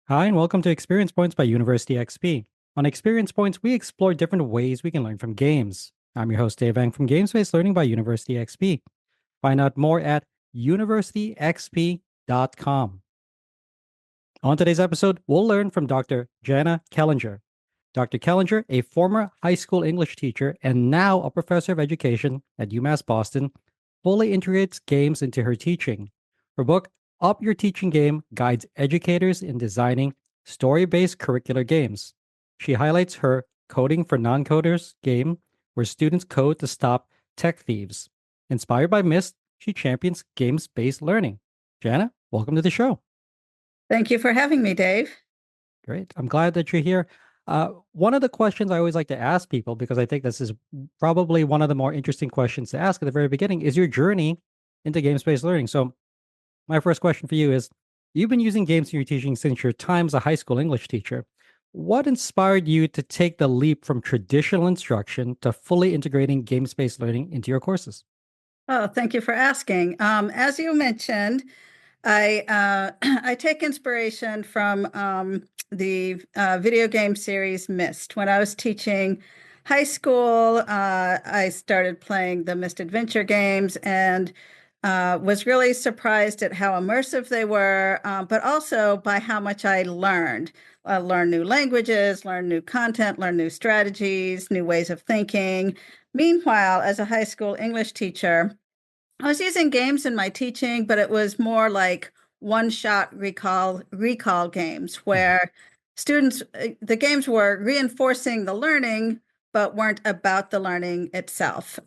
Hi, and welcome to Experience Points by University XP. On Experience Points, we explore different ways we can learn from games. I'm your host, Dave Ang from Games-Based Learning by University XP. Find out more at universityxp.com. On today's episode, we'll learn from Dr. Janna Kellinger. Dr. Kellinger, a former high school English teacher and now a professor of education at UMass Boston, fully integrates games into her teaching. Her book, Up Your Teaching Game, guides educators in designing story-based curricular games. She highlights her Coding for Non-Coders game, where students code to stop tech thieves. Inspired by Myst, she champions games-based learning. Janna, welcome to the show. Thank you for having me, Dave. Great. I'm glad that you're here. One of the questions I always like to ask people, because I think this is probably one of the more interesting questions to ask at the very beginning, is your journey into games-based learning. So my first question for you is, you've been using games in your teaching since your time as a high school English teacher. What inspired you to take the leap from traditional instruction to fully integrating games-based learning into your courses? Oh, thank you for asking. As you mentioned, I take inspiration from the video game series Myst. When I was teaching high school, I started playing the Myst adventure games and was really surprised at how immersive they were, but also by how much I learned. Learn new languages, learn new content, learn new strategies, new ways of thinking. Meanwhile, as a high school English teacher, I was using games in my teaching, but it was more like one-shot recall games where students, the games were reinforcing the learning, but weren't about the learning itself.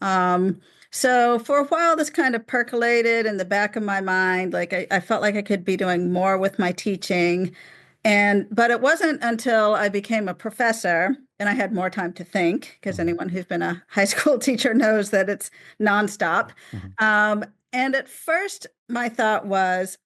So for a while, this kind of percolated in the back of my mind. Like I felt like I could be doing more with my teaching. But it wasn't until I became a professor and I had more time to think, because Mhm. anyone who's been a high school teacher knows that it's nonstop. Mhm. And at first, my thought was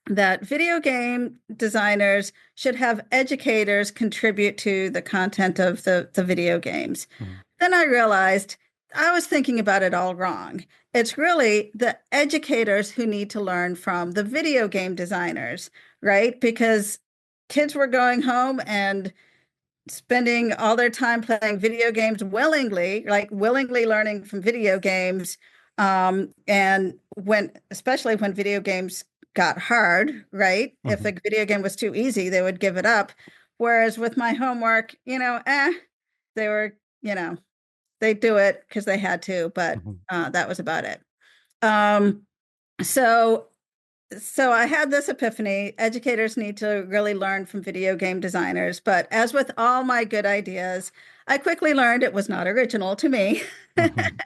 that video game designers should have educators contribute to the content of the video games. Mhm. Then I realized I was thinking about it all wrong. It's really the educators who need to learn from the video game designers, right? Because kids were going home and spending all their time playing video games willingly, like willingly learning from video games. And especially when video games got hard, right? If Mhm. a video game was too easy, they would give it up. Whereas with my homework, they were, they do it because they had to, but Mhm. that was about it. Um, so so I had this epiphany. Educators need to really learn from video game designers. But as with all my good ideas, I quickly learned it was not original to me. Mhm.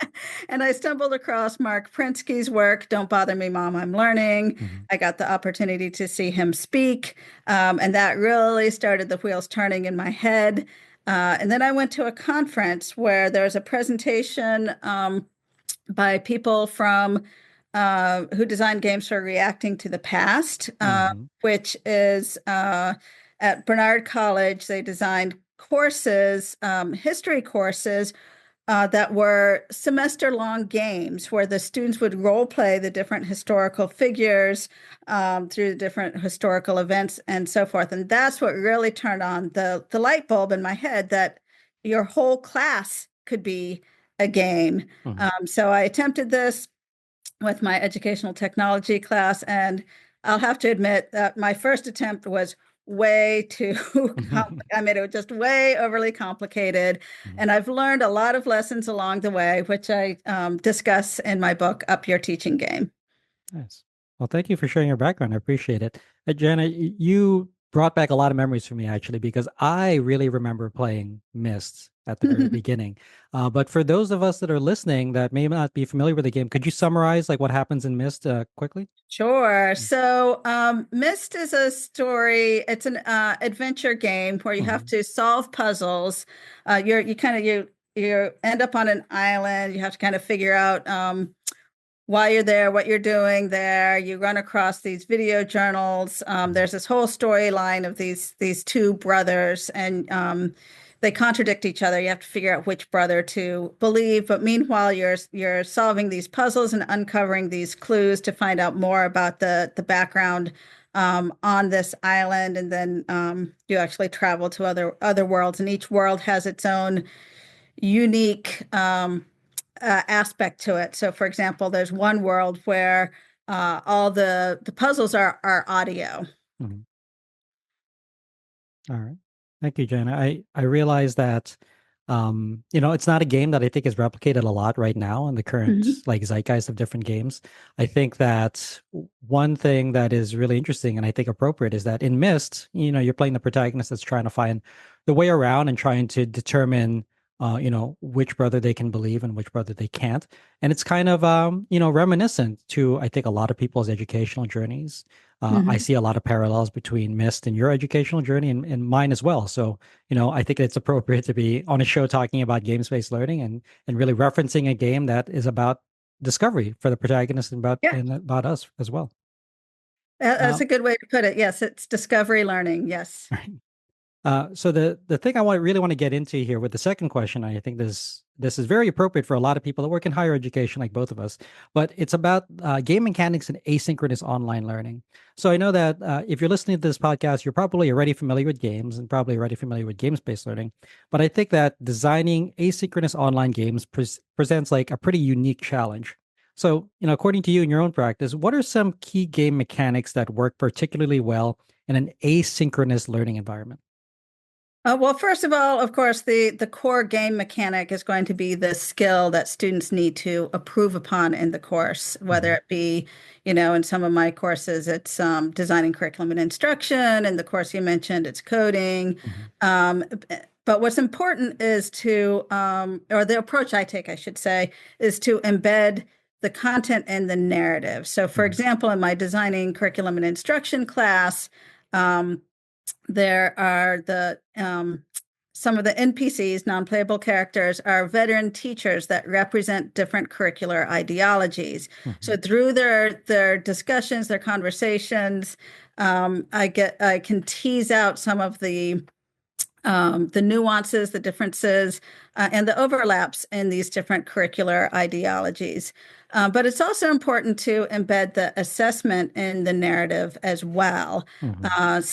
And I stumbled across Mark Prinsky's work, Don't Bother Me, Mom, I'm Learning. Mhm. I got the opportunity to see him speak. And that really started the wheels turning in my head. And then I went to a conference where there was a presentation by people from who designed games for reacting to the past, Mhm. which is at Bernard College. They designed courses, history courses that were semester-long games where the students would role play the different historical figures through the different historical events and so forth. And that's what really turned on the light bulb in my head that your whole class could be a game. Mhm. So I attempted this with my educational technology class, and I'll have to admit that my first attempt was way too Mhm. I mean, it was just way overly complicated. Mhm. And I've learned a lot of lessons along the way, which I discuss in my book, Up Your Teaching Game. Nice. Well, thank you for sharing your background. I appreciate it. Jenna, you brought back a lot of memories for me, actually, because I really remember playing Myst at the very beginning. But for those of us that are listening that may not be familiar with the game, could you summarize like what happens in Myst quickly? Sure. So, Myst is a story. It's an adventure game where you have Mhm. to solve puzzles. You end up on an island. You have to kind of figure out why you're there, what you're doing there. You run across these video journals. Mhm. There's this whole storyline of these two brothers, and they contradict each other. You have to figure out which brother to believe. But meanwhile, you're solving these puzzles and uncovering these clues to find out more about the background on this island, and then you actually travel to other worlds, and each world has its own unique aspect to it. So, for example, there's one world where all the puzzles are audio. Mhm. All right. Thank you, Jenna. I realize that it's not a game that I think is replicated a lot right now in the current Mhm. like zeitgeist of different games. I think that one thing that is really interesting and I think appropriate is that in Myst, you're playing the protagonist that's trying to find the way around and trying to determine which brother they can believe and which brother they can't. And it's kind of reminiscent to I think a lot of people's educational journeys. I Mhm. see a lot of parallels between Mist and your educational journey and mine as well. So, I think it's appropriate to be on a show talking about games-based learning and really referencing a game that is about discovery for the protagonist Yeah, and about us as well. that's Um, a good way to put it. Yes, it's discovery learning. Yes. so the thing really want to get into here with the second question, I think this is very appropriate for a lot of people that work in higher education, like both of us. But it's about game mechanics and asynchronous online learning. So I know that if you're listening to this podcast, you're probably already familiar with games and probably already familiar with games-based learning. But I think that designing asynchronous online games presents like a pretty unique challenge. So, according to you in your own practice, what are some key game mechanics that work particularly well in an asynchronous learning environment? Well, first of all, of course, the core game mechanic is going to be the skill that students need to improve upon in the course, whether Mhm, it be, in some of my courses, it's designing curriculum and instruction. In the course you mentioned, it's coding. mhm, Um, but what's important is or the approach I take, I should say, is to embed the content in the narrative. So, for mhm, example, in my designing curriculum and instruction class, um, there are the some of the NPCs, non-playable characters, are veteran teachers that represent different curricular ideologies. mhm, So through their discussions, their conversations, I can tease out some of the nuances, the differences, and the overlaps in these different curricular ideologies. But it's also important to embed the assessment in the narrative as well. mhm,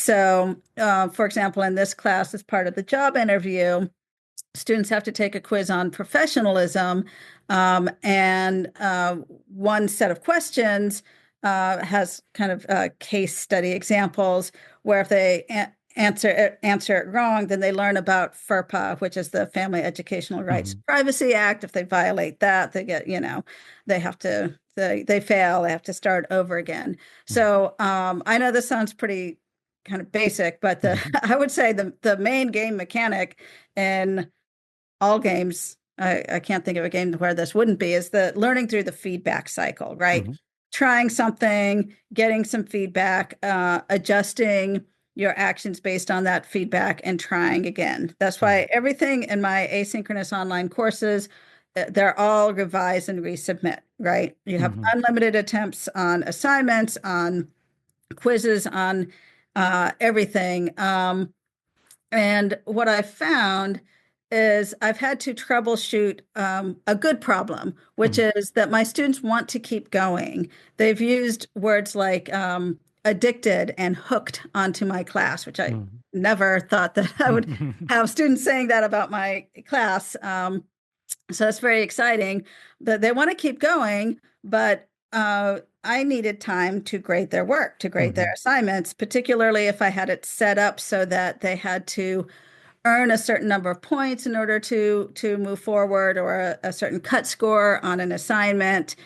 For example, in this class, as part of the job interview, students have to take a quiz on professionalism, and one set of questions has kind of case study examples where if they answer it wrong, then they learn about FERPA, which is the Family Educational Rights mhm, Privacy Act. If they violate that, they get, they have to they fail. They have to start over again. mhm, So I know this sounds pretty kind of basic, but the mhm, I would say the main game mechanic in all games, I can't think of a game where this wouldn't be, is the learning through the feedback cycle, right? mhm, Trying something, getting some feedback, adjusting your actions based on that feedback, and trying again. That's mhm, why everything in my asynchronous online courses, they're all revise and resubmit, right? You have mhm, unlimited attempts on assignments, on quizzes, on everything. And what I found is I've had to troubleshoot a good problem, which mhm, is that my students want to keep going. They've used words like addicted and hooked onto my class, which I mhm, never thought that I would mhm, have students saying that about my class. So it's very exciting that they want to keep going, but I needed time to grade their work, to grade their mhm, assignments, particularly if I had it set up so that they had to earn a certain number of points in order to move forward, or a certain cut score on an assignment.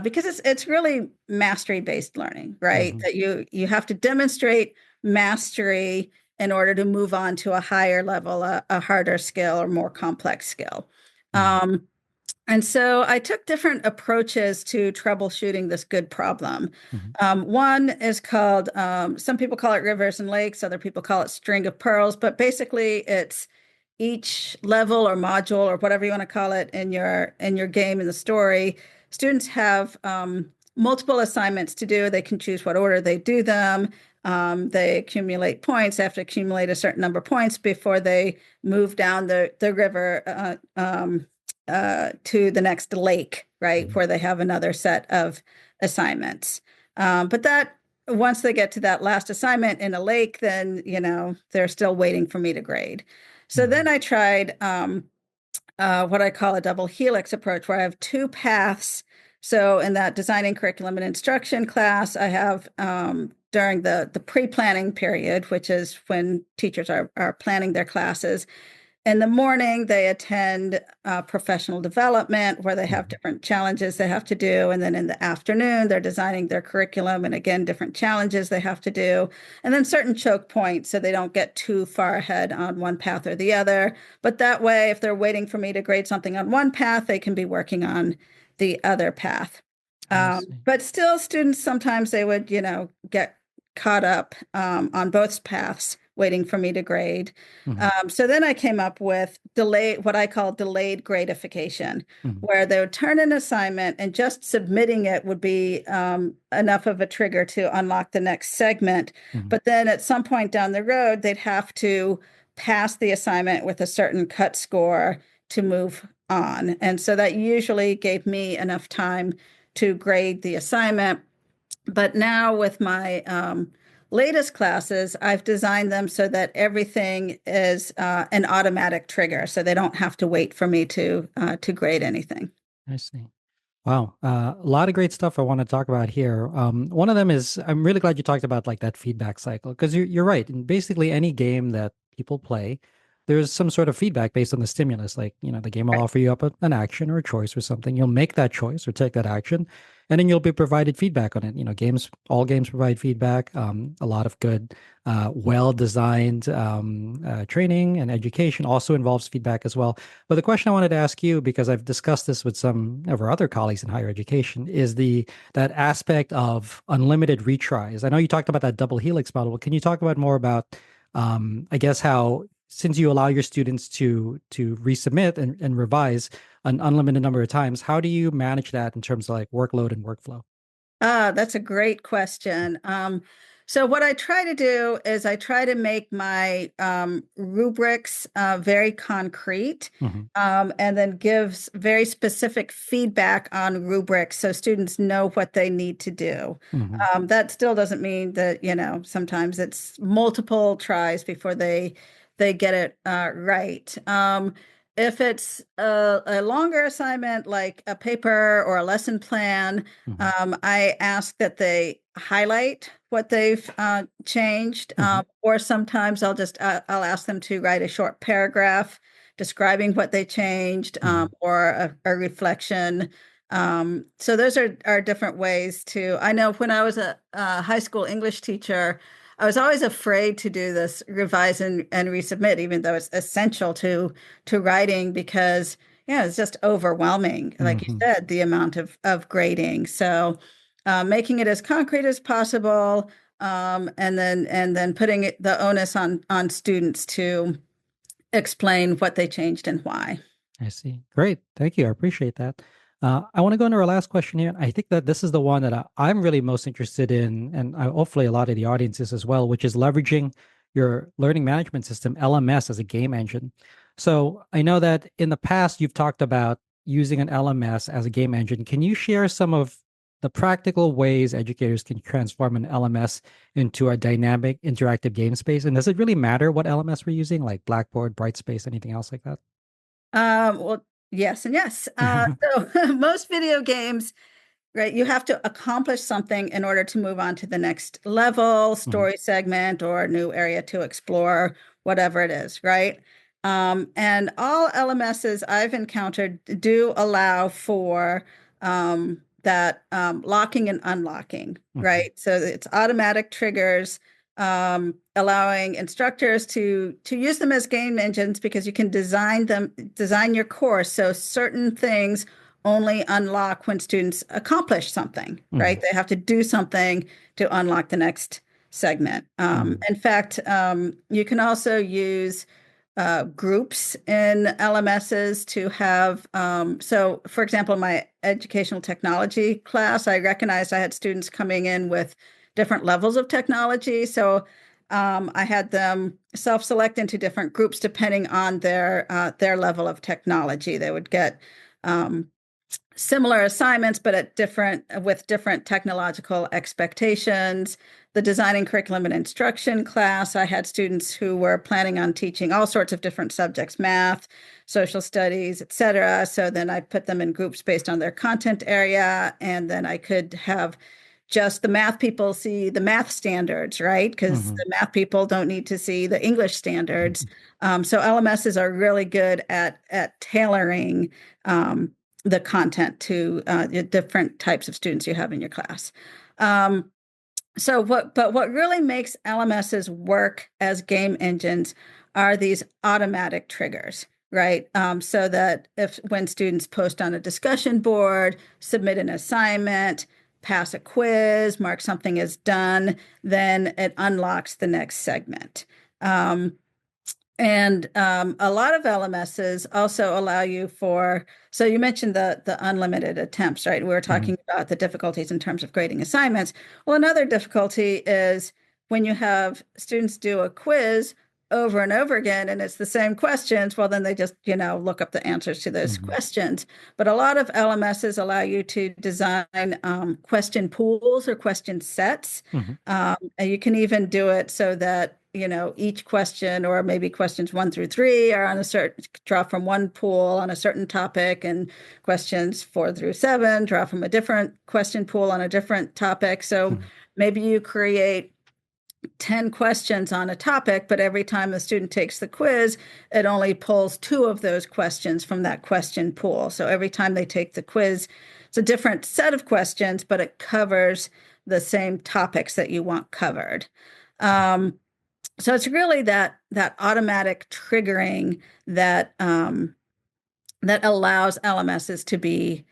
Because it's really mastery based learning, right? mhm, That you have to demonstrate mastery in order to move on to a higher level, a harder skill or more complex skill. mhm, Um, and so I took different approaches to troubleshooting this good problem. mhm, One is called, some people call it rivers and lakes, other people call it string of pearls, but basically it's each level or module or whatever you want to call it in your game, in the story. Students have multiple assignments to do. They can choose what order they do them. They accumulate points. They have to accumulate a certain number of points before they move down the river to the next lake, right, mhm, where they have another set of assignments. But that once they get to that last assignment in a lake, then, they're still waiting for me to grade. So Mhm. then I tried what I call a double helix approach, where I have two paths. So in that designing curriculum and instruction class, I have during the pre-planning period, which is when teachers are planning their classes, in the morning, they attend professional development where they have Mhm. different challenges they have to do. And then in the afternoon, they're designing their curriculum and again, different challenges they have to do. And then certain choke points so they don't get too far ahead on one path or the other. But that way, if they're waiting for me to grade something on one path, they can be working on the other path. I see. But still, students sometimes they would, get caught up on both paths, waiting for me to grade. Mhm. So then I came up with what I call delayed gratification, Mhm. where they would turn an assignment and just submitting it would be enough of a trigger to unlock the next segment. Mhm. But then at some point down the road, they'd have to pass the assignment with a certain cut score to move on. And so that usually gave me enough time to grade the assignment. But now with my latest classes, I've designed them so that everything is an automatic trigger, so they don't have to wait for me to grade anything. I see. Wow, a lot of great stuff I want to talk about here. One of them is I'm really glad you talked about like that feedback cycle because you're right. In basically any game that people play, there's some sort of feedback based on the stimulus. Like, the game will Right. offer you up an action or a choice or something. You'll make that choice or take that action, and then you'll be provided feedback on it. All games provide feedback. A lot of good, well-designed training and education also involves feedback as well. But the question I wanted to ask you, because I've discussed this with some of our other colleagues in higher education, is the that aspect of unlimited retries. I know you talked about that double helix model, but can you talk about more about, I guess, how since you allow your students to resubmit and revise an unlimited number of times, how do you manage that in terms of like workload and workflow? That's a great question. So what I try to do is I try to make my rubrics very concrete, Hmm. and then gives very specific feedback on rubrics so students know what they need to do. Hmm. That still doesn't mean that, sometimes it's multiple tries before they get it right. If it's a longer assignment like a paper or a lesson plan, Hmm. I ask that they highlight what they've changed, Hmm. or sometimes I'll ask them to write a short paragraph describing what they changed, Hmm. or a reflection. So those are different ways to. I know when I was a high school English teacher, I was always afraid to do this revise and resubmit, even though it's essential to writing because yeah, it's just overwhelming, like you Hmm. said, the amount of grading. So making it as concrete as possible, and then putting the onus on students to explain what they changed and why. I see. Great. Thank you. I appreciate that. I want to go into our last question here. I think that this is the one that I'm really most interested in, and hopefully a lot of the audience is as well, which is leveraging your learning management system, LMS, as a game engine. So I know that in the past you've talked about using an LMS as a game engine. Can you share some of the practical ways educators can transform an LMS into a dynamic, interactive game space? And does it really matter what LMS we're using, like Blackboard, Brightspace, anything else like that? Well, yes and yes. So most video games, right, you have to accomplish something in order to move on to the next level, Mhm. story segment, or a new area to explore, whatever it is, right? And all LMSs I've encountered do allow for that locking and unlocking, Mhm. right? So it's automatic triggers, allowing instructors to use them as game engines because you can design your course so certain things only unlock when students accomplish something, right? Mhm. They have to do something to unlock the next segment. Mhm. In fact, you can also use groups in LMSs to have, so for example, in my educational technology class, I recognized I had students coming in with different levels of technology. So I had them self-select into different groups depending on their level of technology. They would get similar assignments, but at with different technological expectations. The designing curriculum and instruction class, I had students who were planning on teaching all sorts of different subjects, math, social studies, etc. So then I put them in groups based on their content area, and then I could have just the math people see the math standards, right? Because Mm-hmm. the math people don't need to see the English standards. So LMSs are really good at tailoring the content to the different types of students you have in your class. But what really makes LMSs work as game engines are these automatic triggers, right? So that when students post on a discussion board, submit an assignment, pass a quiz, mark something as done, then it unlocks the next segment. And a lot of LMSs also allow you so you mentioned the unlimited attempts, right? We were Mm-hmm. talking about the difficulties in terms of grading assignments. Well, another difficulty is when you have students do a quiz over and over again and it's the same questions, well, then they just, look up the answers to those Mm-hmm. questions. But a lot of LMSs allow you to design question pools or question sets. Mm-hmm. And you can even do it so that each question, or maybe questions 1 through 3, are on a certain draw from one pool on a certain topic, and questions 4 through 7 draw from a different question pool on a different topic. So Mm-hmm. maybe you create 10 questions on a topic, but every time the student takes the quiz, it only pulls 2 of those questions from that question pool. So every time they take the quiz, it's a different set of questions, but it covers the same topics that you want covered. So it's really that automatic triggering that that allows LMSs to be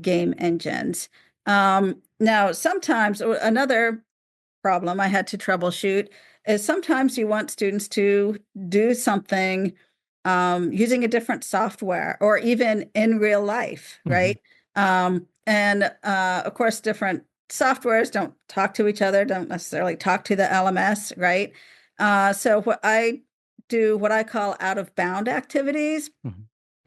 game engines. Now, sometimes another problem I had to troubleshoot is sometimes you want students to do something using a different software or even in real life, Mm-hmm. right? And of course, different softwares don't talk to each other, don't necessarily talk to the LMS, right? So what I do, what I call out of bound activities, Mm-hmm.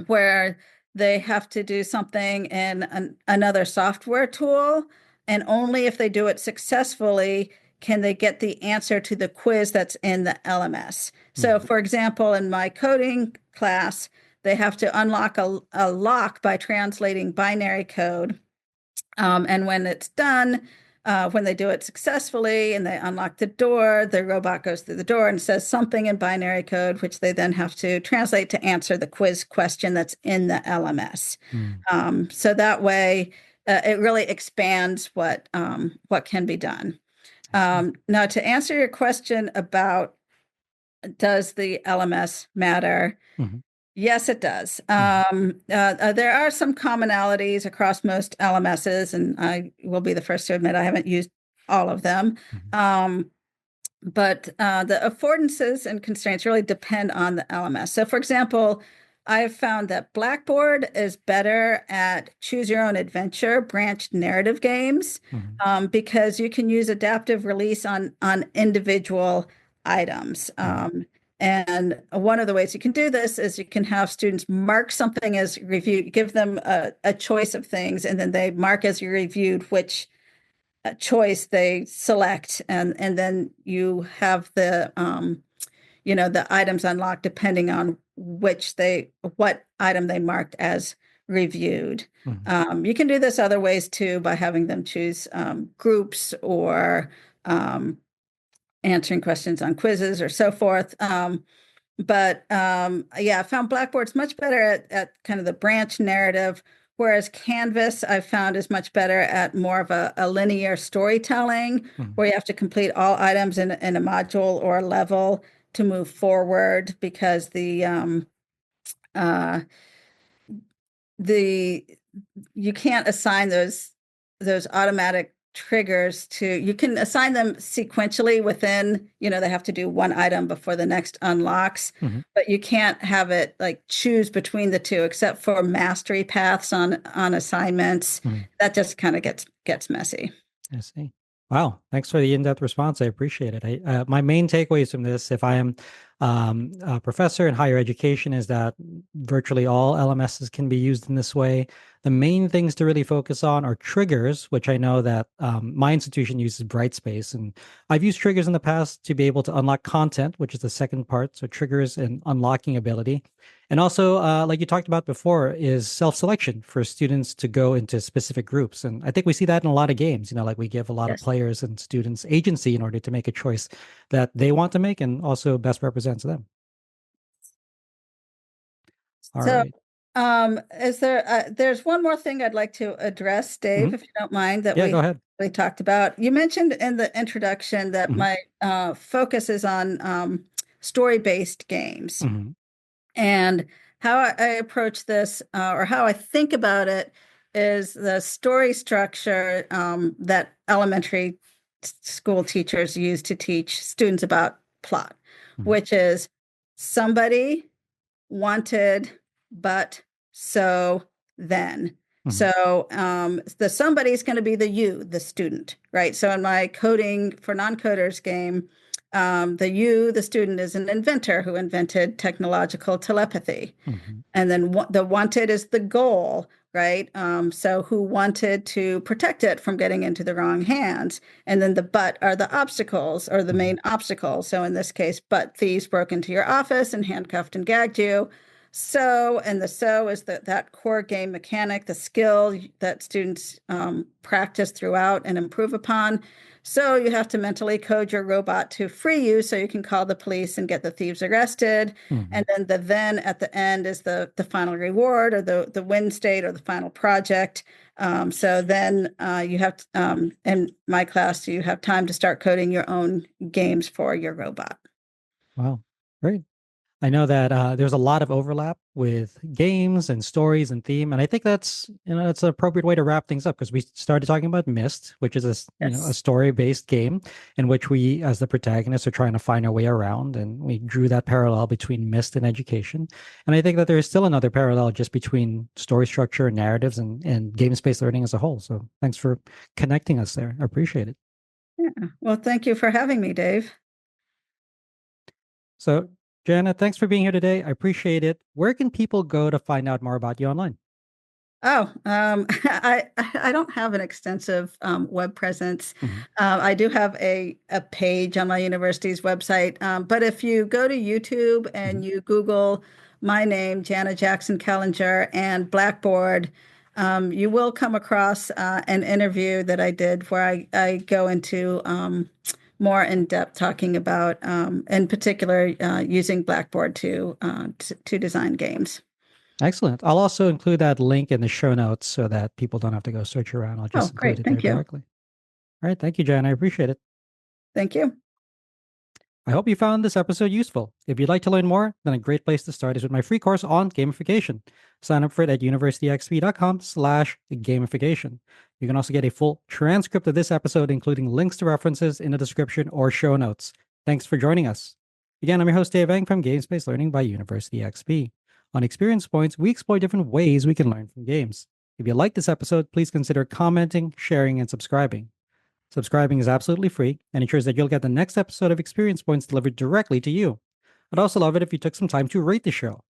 where they have to do something in another software tool, and only if they do it successfully can they get the answer to the quiz that's in the LMS. So, for example, in my coding class, they have to unlock a lock by translating binary code. And when it's done, when they do it successfully and they unlock the door, the robot goes through the door and says something in binary code, which they then have to translate to answer the quiz question that's in the LMS. Mm-hmm. So that way, it really expands what can be done. I see. Now, to answer your question about does the LMS matter? Mm-hmm. Yes, it does. Mm-hmm. There are some commonalities across most LMSs, and I will be the first to admit I haven't used all of them. Mm-hmm. But the affordances and constraints really depend on the LMS. So, for example, I've found that Blackboard is better at choose your own adventure, branched narrative games, Mm-hmm. because you can use adaptive release on individual items. And one of the ways you can do this is you can have students mark something as reviewed, give them a choice of things, and then they mark as you reviewed which choice they select, and then you have the the items unlocked depending on what item they marked as reviewed. Mm-hmm. You can do this other ways too, by having them choose groups, or answering questions on quizzes or so forth. Yeah, I found Blackboard's much better at kind of the branch narrative, whereas Canvas I've found is much better at more of a linear storytelling, Mm-hmm. where you have to complete all items in a module or a level to move forward, because uh, the you can't assign those automatic triggers to you can assign them sequentially within, they have to do one item before the next unlocks, Mm-hmm. but you can't have it like choose between the two, except for mastery paths on assignments. Mm-hmm. That just kind of gets messy. I see. Wow, thanks for the in-depth response. I appreciate it. My main takeaways from this, if I am a professor in higher education, is that virtually all LMSs can be used in this way. The main things to really focus on are triggers, which I know that my institution uses Brightspace, and I've used triggers in the past to be able to unlock content, which is the second part. So triggers and unlocking ability. And also, like you talked about before, is self-selection for students to go into specific groups. And I think we see that in a lot of games, like we give a lot of Yes. players and students agency in order to make a choice that they want to make and also best represents them. All So, right. is there, there's one more thing I'd like to address, Hmm. Dave, if you don't mind, that Yeah, go we ahead. talked about. You mentioned in the introduction that Hmm. my focus is on story-based games. Hmm. And how I approach this, or how I think about it, is the story structure that elementary school teachers use to teach students about plot, Hmm. which is somebody wanted, but so then. Hmm. So the somebody is going to be the you, the student, right? So in my coding for non-coders game, the you, the student, is an inventor who invented technological telepathy. Hmm. And then the wanted is the goal, right? So who wanted to protect it from getting into the wrong hands. And then the but are the obstacles or the Hmm. main obstacles. So in this case, but thieves broke into your office and handcuffed and gagged you. So, and the so is that core game mechanic, the skill that students practice throughout and improve upon. So you have to mentally code your robot to free you so you can call the police and get the thieves arrested. Hmm. And then at the end is the final reward or the win state or the final project. So then you have, in my class, you have time to start coding your own games for your robot. Wow. Great. I know that there's a lot of overlap with games and stories and theme, and I think that's an appropriate way to wrap things up because we started talking about Myst, which is a Yes. story-based game in which we, as the protagonists, are trying to find our way around, and we drew that parallel between Myst and education. And I think that there is still another parallel just between story structure and narratives and game-based learning as a whole. So thanks for connecting us there. I appreciate it. Yeah. Well, thank you for having me, Dave. So, Jana, thanks for being here today. I appreciate it. Where can people go to find out more about you online? Oh, I don't have an extensive web presence. Mhm. I do have a page on my university's website, but if you go to YouTube Mhm. and you Google my name, Janna Jackson Kellinger, and Blackboard, you will come across an interview that I did where I go into more in depth talking about, in particular, using Blackboard to design games. Excellent. I'll also include that link in the show notes so that people don't have to go search around. I'll Oh, just include great. it there Thank you. directly. All right. Thank you, Jan. I appreciate it. Thank you. I hope you found this episode useful. If you'd like to learn more, then a great place to start is with my free course on gamification. Sign up for it at universityxp.com/gamification. You can also get a full transcript of this episode, including links to references in the description or show notes. Thanks for joining us. Again, I'm your host, Dave Eng from Games-Based Learning by University XP. On Experience Points, we explore different ways we can learn from games. If you like this episode, please consider commenting, sharing, and subscribing. Subscribing is absolutely free and ensures that you'll get the next episode of Experience Points delivered directly to you. I'd also love it if you took some time to rate the show.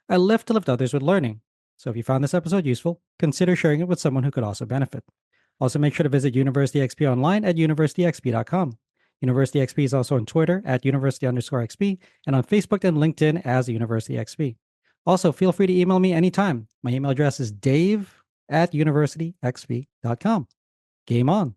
I live to lift others with learning. So if you found this episode useful, consider sharing it with someone who could also benefit. Also, make sure to visit University XP online at universityxp.com. University XP is also on Twitter at university_XP and on Facebook and LinkedIn as University XP. Also, feel free to email me anytime. My email address is dave at universityxp.com. Game on.